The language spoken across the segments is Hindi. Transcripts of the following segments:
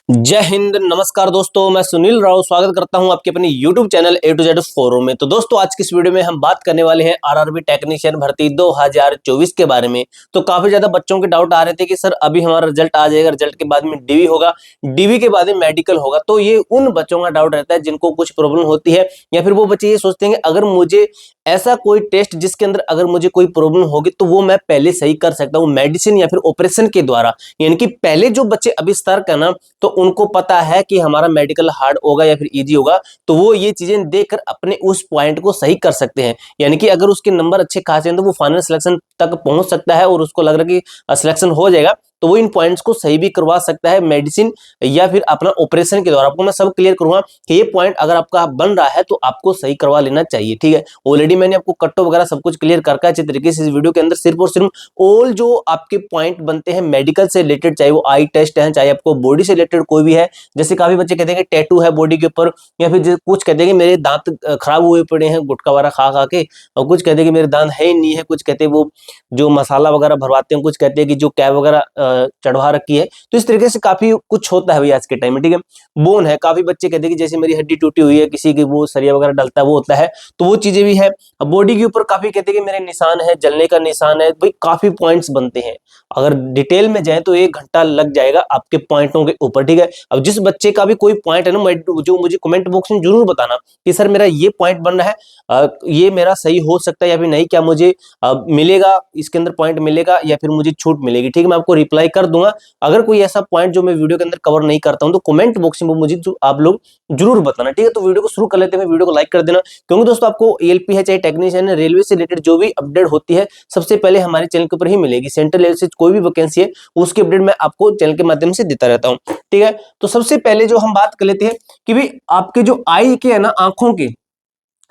जय हिंद, नमस्कार दोस्तों। मैं सुनील राव स्वागत करता हूं आपके अपने YouTube channel A to Z forum में। तो दोस्तों, आज की इस वीडियो में हम बात करने वाले हैं आरआरबी टेक्नीशियन भर्ती 2024 के बारे में। तो काफी ज्यादा बच्चों के डाउट आ रहे थे कि सर अभी हमारा रिजल्ट आ जाएगा, रिजल्ट के बाद में डीवी होगा, डीवी के बाद में मेडिकल होगा। तो ये उन बच्चों का डाउट रहता है जिनको कुछ प्रॉब्लम होती है, या फिर वो बच्चे ये सोचते हैं कि अगर मुझे ऐसा कोई टेस्ट जिसके अंदर अगर मुझे कोई प्रॉब्लम होगी तो वो मैं पहले सही कर सकता हूँ मेडिसिन या फिर ऑपरेशन के द्वारा। यानी कि पहले जो बच्चे अभी सतर्क है ना, तो उनको पता है कि हमारा मेडिकल हार्ड होगा या फिर इजी होगा, तो वो ये चीजें देखकर अपने उस पॉइंट को सही कर सकते हैं। यानी कि अगर उसके नंबर अच्छे खासे हैं तो वो फाइनल सिलेक्शन तक पहुंच सकता है और उसको लग रहा है कि सिलेक्शन हो जाएगा, तो वो इन पॉइंट्स को सही भी करवा सकता है मेडिसिन या फिर अपना ऑपरेशन के द्वारा। आपको मैं सब क्लियर करूंगा कि ये पॉइंट अगर आपका बन रहा है तो आपको सही करवा लेना चाहिए। ठीक है, ऑलरेडी मैंने आपको कट्टो वगैरह सब कुछ क्लियर करके अच्छे तरीके से इस वीडियो के अंदर सिर्फ और सिर्फ ऑल जो आपके पॉइंट बनते हैं मेडिकल से रिलेटेड, चाहे वो आई टेस्ट है, चाहे आपको बॉडी से रिलेटेड कोई भी है। जैसे काफी बच्चे कहते हैं कि टैटू है बॉडी के ऊपर, या फिर कुछ कहते हैं कि मेरे दांत खराब हुए पड़े हैं गुटखा वगैरह खा खा के, और कुछ कहते हैं कि मेरे दांत है ही नहीं है, कुछ कहते हैं वो जो मसाला वगैरह भरवाते हैं, कुछ कहते हैं कि जो कैब वगैरह चढ़वा रखी है। तो इस तरीके से काफी कुछ होता है भाई आज के टाइम में। ठीक है, बोन है, काफी बच्चे कहते हैं कि जैसे मेरी हड्डी टूटी हुई है, किसी की वो सरिया वगैरह डलता है वो होता है, तो वो चीजें भी है। बॉडी के ऊपर काफी कहते हैं कि मेरे निशान है, जलने का निशान है भाई, काफी पॉइंट्स बनते हैं। अगर डिटेल में जाए तो 1 घंटा लग जाएगा आपके पॉइंटों के ऊपर। ठीक है, अब जिस बच्चे का भी कोई पॉइंट है ना, जो मुझे कमेंट बॉक्स में जरूर बताना कि सर मेरा ये पॉइंट बन रहा है, ये मेरा सही हो सकता है या फिर नहीं, क्या मुझे मिलेगा इसके अंदर पॉइंट मिलेगा या फिर मुझे छूट मिलेगी। ठीक है, मैं आपको रिप्लाई कर दूंगा। अगर कोई ऐसा पॉइंट जो मैं वीडियो के अंदर कवर नहीं करता हूं तो कमेंट बॉक्स में मुझे आप लोग जरूर बताना। ठीक है, तो वीडियो को शुरू कर लेते हैं। वीडियो को लाइक कर देना, क्योंकि दोस्तों आपको एएलपी है चाहे टेक्नीशियन है, रेलवे से रिलेटेड जो भी अपडेट होती है सबसे पहले हमारे चैनल के ऊपर ही मिलेगी। सेंट्रल रेलवे से कोई भी वैकेंसी है उसकी अपडेट मैं आपको चैनल के माध्यम से देता रहता हूँ। ठीक है, तो सबसे पहले जो हम बात कर लेते हैं कि भाई आपके जो आई के है ना, आंखों के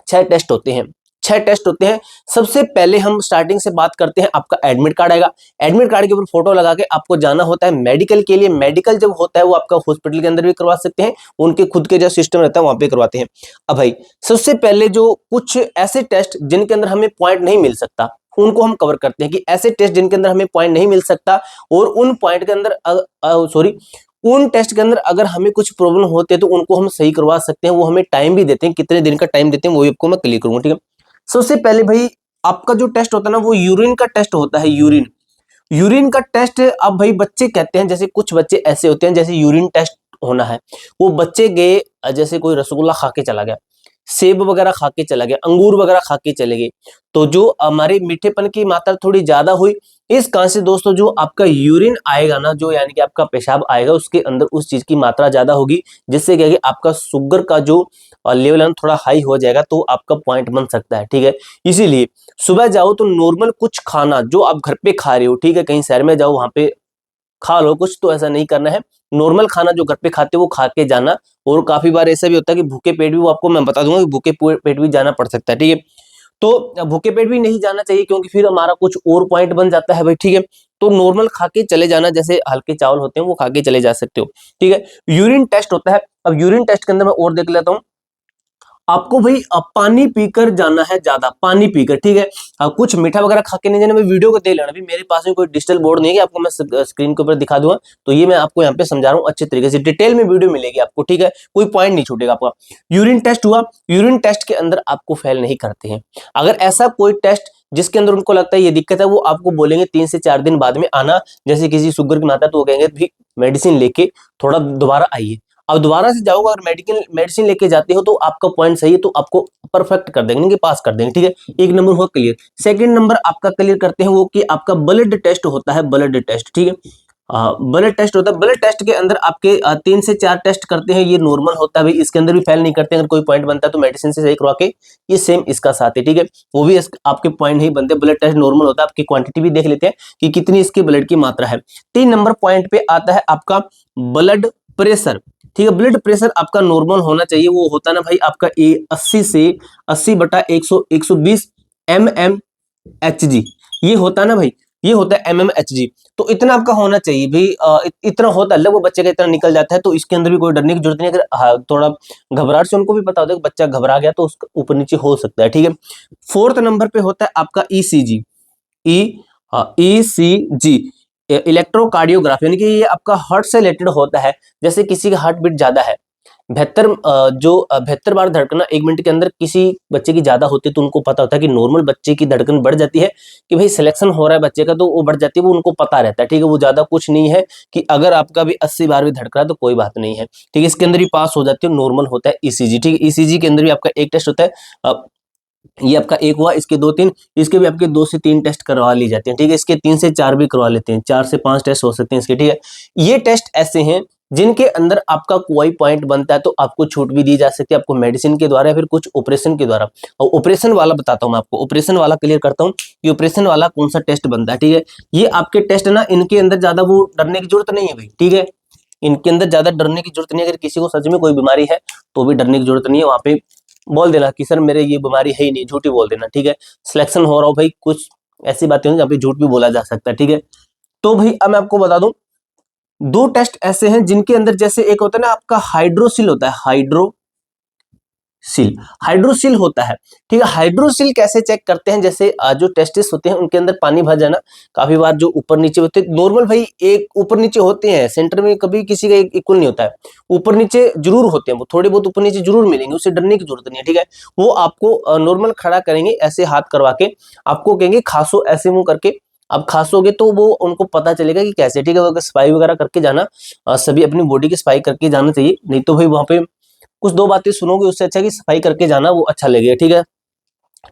6 टेस्ट होते हैं। 6 टेस्ट होते हैं। सबसे पहले हम स्टार्टिंग से बात करते हैं, आपका एडमिट कार्ड आएगा। एडमिट कार्ड के ऊपर फोटो लगा के आपको जाना होता है मेडिकल के लिए। मेडिकल जब होता है वो आपका हॉस्पिटल के अंदर भी करवा सकते हैं, उनके खुद के जो सिस्टम रहता है वहां पे करवाते हैं। अब भाई सबसे पहले जो कुछ ऐसे टेस्ट जिनके अंदर हमें पॉइंट नहीं मिल सकता उनको हम कवर करते हैं, कि ऐसे टेस्ट जिनके अंदर हमें पॉइंट नहीं मिल सकता और उन पॉइंट के अंदर उन टेस्ट के अंदर अगर हमें कुछ प्रॉब्लम होते हैं तो उनको हम सही करवा सकते हैं। वो हमें टाइम भी देते हैं, कितने दिन का टाइम देते हैं वो आपको मैं क्लियर करूंगा। ठीक है, सबसे पहले भाई आपका जो टेस्ट होता है ना वो यूरिन का टेस्ट होता है। यूरिन का टेस्ट। अब भाई बच्चे कहते हैं, जैसे कुछ बच्चे ऐसे होते हैं जैसे यूरिन टेस्ट होना है, वो बच्चे गए जैसे कोई रसगुल्ला खा के चला गया, सेब वगैरह खा के चला गया, अंगूर वगैरह खा के चले गए, तो जो हमारे मीठेपन की मात्रा थोड़ी ज्यादा हुई, इस कारण से दोस्तों जो आपका यूरिन आएगा ना, जो यानी कि आपका पेशाब आएगा उसके अंदर उस चीज की मात्रा ज्यादा होगी, जिससे क्या है कि आपका शुगर का जो लेवल है थोड़ा हाई हो जाएगा, तो आपका पॉइंट बन सकता है। ठीक है, इसीलिए सुबह जाओ तो नॉर्मल कुछ खाना जो आप घर पे खा रहे हो, ठीक है, कहीं शहर में जाओ वहां पे खा लो कुछ, तो ऐसा नहीं करना है। नॉर्मल खाना जो घर पे खाते हो वो खा के जाना। और काफी बार ऐसा भी होता है कि भूखे पेट भी, वो आपको मैं बता दूंगा कि भूखे पेट भी जाना पड़ सकता है। ठीक है, तो भूखे पेट भी नहीं जाना चाहिए, क्योंकि फिर हमारा कुछ और पॉइंट बन जाता है भाई। ठीक है, तो नॉर्मल खा के चले जाना, जैसे हल्के चावल होते हैं वो खा के चले जा सकते हो। ठीक है, यूरिन टेस्ट होता है। अब यूरिन टेस्ट के अंदर मैं और देख लेता हूँ, आपको भाई पानी पीकर जाना है, ज्यादा पानी पीकर। ठीक है, कुछ मीठा वगैरह खा के नहीं जाना। मैं वीडियो को देख लेना, अभी मेरे पास में कोई डिजिटल बोर्ड नहीं है, आपको मैं स्क्रीन के ऊपर दिखा दूंगा, तो ये मैं आपको यहाँ पे समझा रहा हूँ अच्छे तरीके से, डिटेल में वीडियो मिलेगी आपको। ठीक है, कोई पॉइंट नहीं छूटेगा आपका। यूरिन टेस्ट हुआ, यूरिन टेस्ट के अंदर आपको फेल नहीं करते हैं। अगर ऐसा कोई टेस्ट जिसके अंदर उनको लगता है ये दिक्कत है, वो आपको बोलेंगे 3 से 4 दिन बाद में आना। जैसे किसी शुगर की मात्रा, तो वो कहेंगे भी मेडिसिन लेके थोड़ा दोबारा आइए। अब दोबारा से जाओगे और मेडिसिन लेके जाते हो तो आपका पॉइंट सही है, तो आपको परफेक्ट कर देंगे, पास कर देंगे। ठीक है, 1 नंबर हुआ क्लियर। सेकंड नंबर आपका क्लियर करते हैं वो कि आपका ब्लड टेस्ट होता है, ब्लड टेस्ट। ठीक है, ब्लड टेस्ट होता है। ब्लड टेस्ट के अंदर आपके 3 से 4 टेस्ट करते हैं, ये नॉर्मल होता है भाई, इसके अंदर भी फेल नहीं करते। अगर कोई पॉइंट बनता है तो मेडिसिन से सही करवा के, ये सेम इसका साथ है। ठीक है, वो भी आपके पॉइंट नहीं बनते, ब्लड टेस्ट नॉर्मल होता है। आपकी क्वांटिटी भी देख लेते हैं कि कितनी इसकी ब्लड की मात्रा है। 3 नंबर पॉइंट पे आता है आपका ब्लड प्रेशर। ठीक है, ब्लड प्रेशर आपका नॉर्मल होना चाहिए। वो होता है ना भाई आपका 80 से 80/100 120 mmHg, ये होता है ना भाई, ये होता है mmHg। तो इतना आपका होना चाहिए भाई। इतना होता है, लगभग बच्चे का इतना निकल जाता है, तो इसके अंदर भी कोई डरने की जरूरत नहीं। अगर थोड़ा घबराहट से उनको भी पता होता है कि बच्चा घबरा गया तो उसका ऊपर नीचे हो सकता है। ठीक है, 4th नंबर पे होता है आपका ECG। ईसीजी इलेक्ट्रोकार्डियोग्राफी यानी कि ये आपका हार्ट से रिलेटेड होता है। जैसे किसी का हार्ट बीट ज्यादा है, 72 बार धड़कना 1 मिनट के अंदर किसी बच्चे की ज्यादा होती है, तो उनको पता होता है कि नॉर्मल बच्चे की धड़कन बढ़ जाती है, कि भाई सिलेक्शन हो रहा है बच्चे का, तो वो बढ़ जाती है, वो उनको पता रहता है। ठीक है, वो ज्यादा कुछ नहीं है कि अगर आपका भी 80 बार भी धड़क रहा है तो कोई बात नहीं है। ठीक है, इसके अंदर ही पास हो जाती है, नॉर्मल होता है ईसीजी। ठीक है, ईसीजी के अंदर भी आपका एक टेस्ट होता है। ये आपका एक हुआ, इसके 2-3, इसके भी आपके 2 से 3 टेस्ट करवा ली जाते हैं। ठीक है, इसके 3 से 4 भी करवा लेते हैं, 4 से 5 टेस्ट हो सकते हैं इसके। ठीक है, ये टेस्ट ऐसे हैं जिनके अंदर आपका कोई पॉइंट बनता है तो आपको छूट भी दी जा सकती है, आपको मेडिसिन के द्वारा या फिर कुछ ऑपरेशन के द्वारा। और ऑपरेशन वाला बताता हूं मैं आपको, ऑपरेशन वाला क्लियर करता हूं कि ऑपरेशन वाला कौन सा टेस्ट बनता है। ठीक है, ये आपके टेस्ट ना, इनके अंदर ज्यादा वो डरने की जरूरत नहीं है भाई। ठीक है, इनके अंदर ज्यादा डरने की जरूरत नहीं है। अगर किसी को सच में कोई बीमारी है तो भी डरने की जरूरत नहीं है, वहां पे बोल देना कि सर मेरे ये बीमारी है ही नहीं, झूठ ही बोल देना। ठीक है, सिलेक्शन हो रहा हो भाई, कुछ ऐसी बातें होंगी जहाँ पे झूठ भी बोला जा सकता है। ठीक है, तो भाई अब मैं आपको बता दूं, 2 टेस्ट ऐसे हैं जिनके अंदर, जैसे एक होता है ना आपका हाइड्रोसिल होता है, हाइड्रोसिल होता है। ठीक है, हाइड्रोसिल कैसे चेक करते हैं, जैसे जो टेस्टिस होते हैं उनके अंदर पानी भर जाना, काफी बार जो ऊपर नीचे होते हैं, नॉर्मल भाई एक ऊपर नीचे होते हैं, सेंटर में कभी किसी का इक्वल नहीं होता है, ऊपर नीचे जरूर होते हैं, वो थोड़े बहुत ऊपर नीचे जरूर मिलेंगे, उससे डरने की जरूरत नहीं है। ठीक है, वो आपको नॉर्मल खड़ा करेंगे, ऐसे हाथ करवा के आपको कहेंगे खांसो, ऐसे मुंह करके आप खांसोगे तो वो उनको पता चलेगा कि कैसे। ठीक है, अगर सफाई वगैरह करके जाना, सभी अपनी बॉडी की सफाई करके जाना चाहिए, नहीं तो भाई वहां पे कुछ 2 बातें सुनोगे, उससे अच्छा कि सफाई करके जाना, वो अच्छा लगेगा। ठीक है,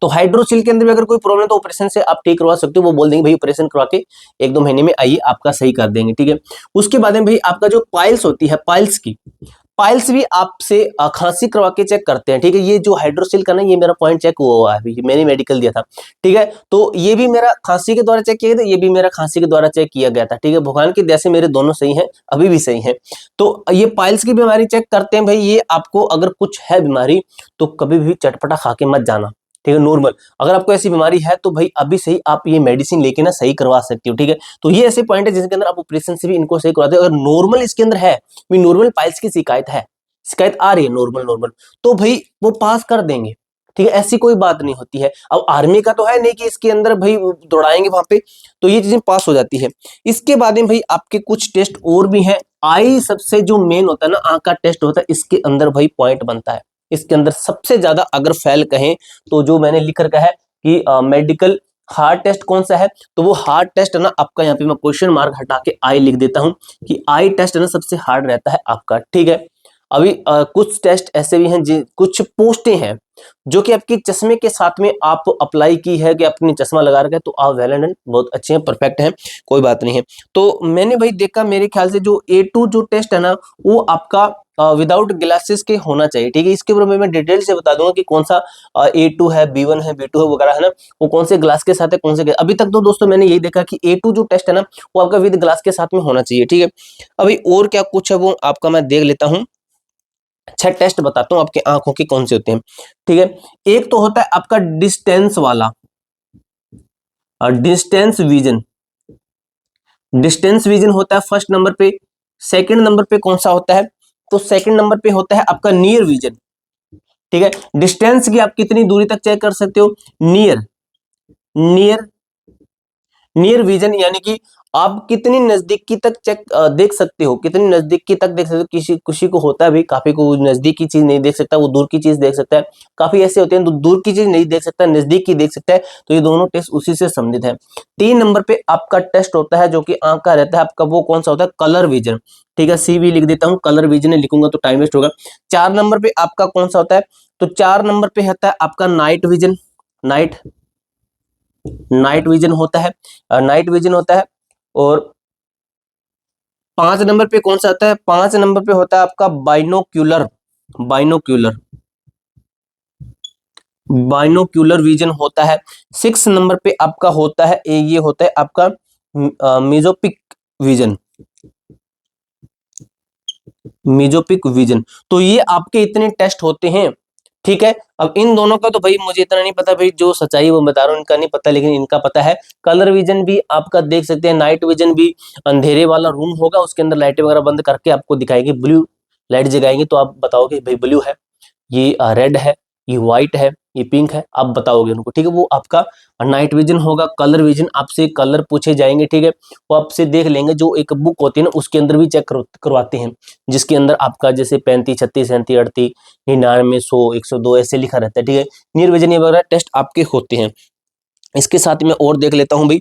तो हाइड्रोसिल के अंदर भी अगर कोई प्रॉब्लम है तो ऑपरेशन से आप ठीक करवा सकते हो, वो बोल देंगे भाई ऑपरेशन करवा के 1-2 महीने में आइए, आपका सही कर देंगे। ठीक है, उसके बाद में भाई आपका जो पाइल्स होती है, पाइल्स भी आपसे खांसी करवा के चेक करते हैं। ठीक है, ये जो हाइड्रोसिल का ना, ये मेरा पॉइंट चेक हुआ है, मैंने मेडिकल दिया था। ठीक है, तो ये भी मेरा खांसी के द्वारा चेक किया गया था, ये भी मेरा खांसी के द्वारा चेक किया गया था। ठीक है, भगवान की दया से मेरे दोनों सही हैं, अभी भी सही हैं। तो ये पाइल्स की बीमारी चेक करते हैं भाई, ये आपको अगर कुछ है बीमारी तो कभी भी चटपटा खा के मत जाना। ठीक है, नॉर्मल अगर आपको ऐसी बीमारी है तो भाई अभी से ही आप ये मेडिसिन लेके ना सही करवा सकते हो। ठीक है, तो ये ऐसे पॉइंट है जिसके अंदर आप ऑपरेशन से भी इनको सही करवाते हो। अगर नॉर्मल इसके अंदर है, नॉर्मल पाइल्स की शिकायत आ रही है, नॉर्मल, तो भाई वो पास कर देंगे। ठीक है, ऐसी कोई बात नहीं होती है। अब आर्मी का तो है नहीं कि इसके अंदर भाई दौड़ाएंगे वहां पे, तो ये चीजें पास हो जाती है। इसके बाद में भाई आपके कुछ टेस्ट और भी हैं। आई सबसे जो मेन होता है ना, आंख का टेस्ट होता है, इसके अंदर भाई पॉइंट बनता है। इसके अंदर सबसे ज्यादा अगर फेल कहें तो जो मैंने लिख रखा है कि मेडिकल हार्ट टेस्ट कौन सा है, तो वो हार्ट टेस्ट है ना आपका, यहाँ पे मैं क्वेश्चन मार्क हटा के आई लिख देता हूं कि आई टेस्ट है ना सबसे हार्ड रहता है आपका। ठीक है, अभी कुछ टेस्ट ऐसे भी हैं, कुछ पोस्टें हैं जो कि आपकी चश्मे के साथ में आप अप्लाई की है, कि अपनी चश्मा लगा रखा है, तो आप वेल एंड बहुत अच्छे हैं, परफेक्ट हैं, कोई बात नहीं है। तो मैंने भाई देखा, मेरे ख्याल से जो A2 जो टेस्ट है ना, वो आपका विदाउट ग्लासेस के होना चाहिए। ठीक है, इसके ऊपर मैं डिटेल से बता दूंगा कि कौन सा A2 है, B1 है, B2 है वगैरह है ना, वो कौन से ग्लास के साथ है, कौन से। अभी तक तो दोस्तों मैंने यही देखा कि A2 जो टेस्ट है ना, वो आपका विद ग्लास के साथ में होना चाहिए। ठीक है, अभी और क्या कुछ है वो आपका मैं देख लेता हूँ। 6 टेस्ट बताता हूं आपके आंखों के कौन से होते हैं। ठीक है, एक तो होता है आपका डिस्टेंस वाला, डिस्टेंस विजन। डिस्टेंस विजन होता है फर्स्ट नंबर पे। सेकंड नंबर पे कौन सा होता है, तो सेकंड नंबर पे होता है आपका नियर विजन। ठीक है, डिस्टेंस की आप कितनी दूरी तक चेक कर सकते हो, नियर नियर नियर विजन, यानी कि आप कितनी नजदीकी तक देख सकते हो, कितनी नजदीकी तक देख सकते हो। किसी किसी को होता है भाई, काफी को नजदीक की चीज नहीं देख सकता, वो दूर की चीज देख सकता है। काफी ऐसे होते हैं तो दूर की चीज नहीं देख सकता, नजदीक की देख सकता है। तो ये दोनों टेस्ट उसी से संबंधित है। 3 नंबर पे आपका टेस्ट होता है जो कि आंख का रहता है आपका, वो कौन सा होता है, कलर विजन। ठीक है, CV लिख देता हूँ, कलर विजन लिखूंगा तो टाइम वेस्ट होगा। 4 नंबर पे आपका कौन सा होता है, तो 4 नंबर पे होता है आपका night vision. Night night vision होता है, नाइट विजन होता है। और 5 नंबर पे कौन सा आता है, 5 नंबर पे होता है आपका बाइनोक्यूलर। बाइनोक्यूलर बाइनोक्यूलर विजन होता है। 6 नंबर पे आपका होता है, ये होता है आपका मिजोपिक विजन। मिजोपिक विजन। तो ये आपके इतने टेस्ट होते हैं। ठीक है, अब इन दोनों का तो भाई मुझे इतना नहीं पता भाई, जो सच्चाई वो बता रहा हूँ, इनका नहीं पता, लेकिन इनका पता है। कलर विजन भी आपका देख सकते हैं, नाइट विजन भी अंधेरे वाला रूम होगा, उसके अंदर लाइटें वगैरह बंद करके आपको दिखाएगी, ब्लू लाइट जगाएंगे तो आप बताओगे भाई ब्लू है, ये रेड है, ये व्हाइट है, ये पिंक है, आप बताओगे उनको, ठीक है। वो आपका नाइट विजन होगा। कलर विजन, आपसे कलर पूछे जाएंगे, ठीक है। वो आपसे देख लेंगे, जो एक बुक होती है ना उसके अंदर भी चेक करवाते हैं, जिसके अंदर आपका जैसे 35, 36, 37, 38, 99, 100, 102 ऐसे लिखा रहता है, ठीक है। नियर विजन ये वगैरह टेस्ट आपके होते हैं। इसके साथ में और देख लेता हूँ भाई।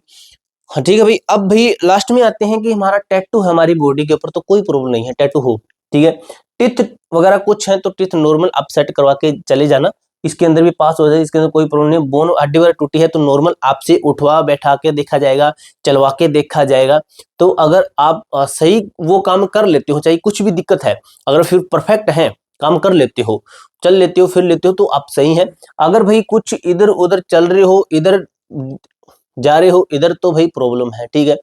हाँ ठीक है भाई। अब भाई लास्ट में आते हैं कि हमारा टैटू है हमारी बॉडी के ऊपर, तो कोई प्रॉब्लम नहीं है, टैटू हो, ठीक है। टिथ वगैरह कुछ है तो टिथ नॉर्मल आप सेट करवा के चले जाना, इसके अंदर भी पास हो जाए, इसके अंदर कोई प्रॉब्लम नहीं। बोन हड्डी वगैरह टूटी है तो नॉर्मल आपसे उठवा बैठा के देखा जाएगा, चलवा के देखा जाएगा। तो अगर आप सही वो काम कर लेते हो, चाहे कुछ भी दिक्कत है, अगर फिर परफेक्ट है, काम कर लेते हो, चल लेते हो, फिर लेते हो, तो आप सही है। अगर भाई कुछ इधर उधर चल रहे हो, इधर जा रहे हो, इधर तो भाई प्रॉब्लम है, ठीक है।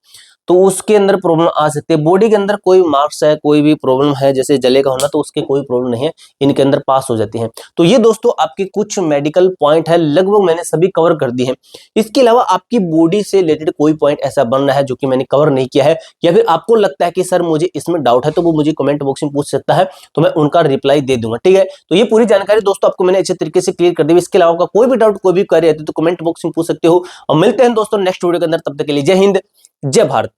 तो उसके अंदर प्रॉब्लम आ सकती है। बॉडी के अंदर कोई मार्क्स है, कोई भी प्रॉब्लम है, जैसे जले का होना, तो उसके कोई प्रॉब्लम नहीं है, इनके अंदर पास हो जाती है। तो ये दोस्तों आपके कुछ मेडिकल पॉइंट है, लगभग मैंने सभी कवर कर दी है। इसके अलावा आपकी बॉडी से रिलेटेड कोई पॉइंट ऐसा बन रहा है जो कि मैंने कवर नहीं किया है, या फिर आपको लगता है कि सर मुझे इसमें डाउट है, तो वो मुझे कमेंट बॉक्स में पूछ सकता है, तो मैं उनका रिप्लाई दे दूंगा, ठीक है। तो ये पूरी जानकारी दोस्तों आपको मैंने अच्छे तरीके से क्लियर कर दी। इसके अलावा आपका कोई भी डाउट, कोई भी क्वेरी है तो कमेंट बॉक्स में पूछ सकते हो, और मिलते हैं दोस्तों नेक्स्ट वीडियो के अंदर। तब तक के लिए जय हिंद, जय भारत।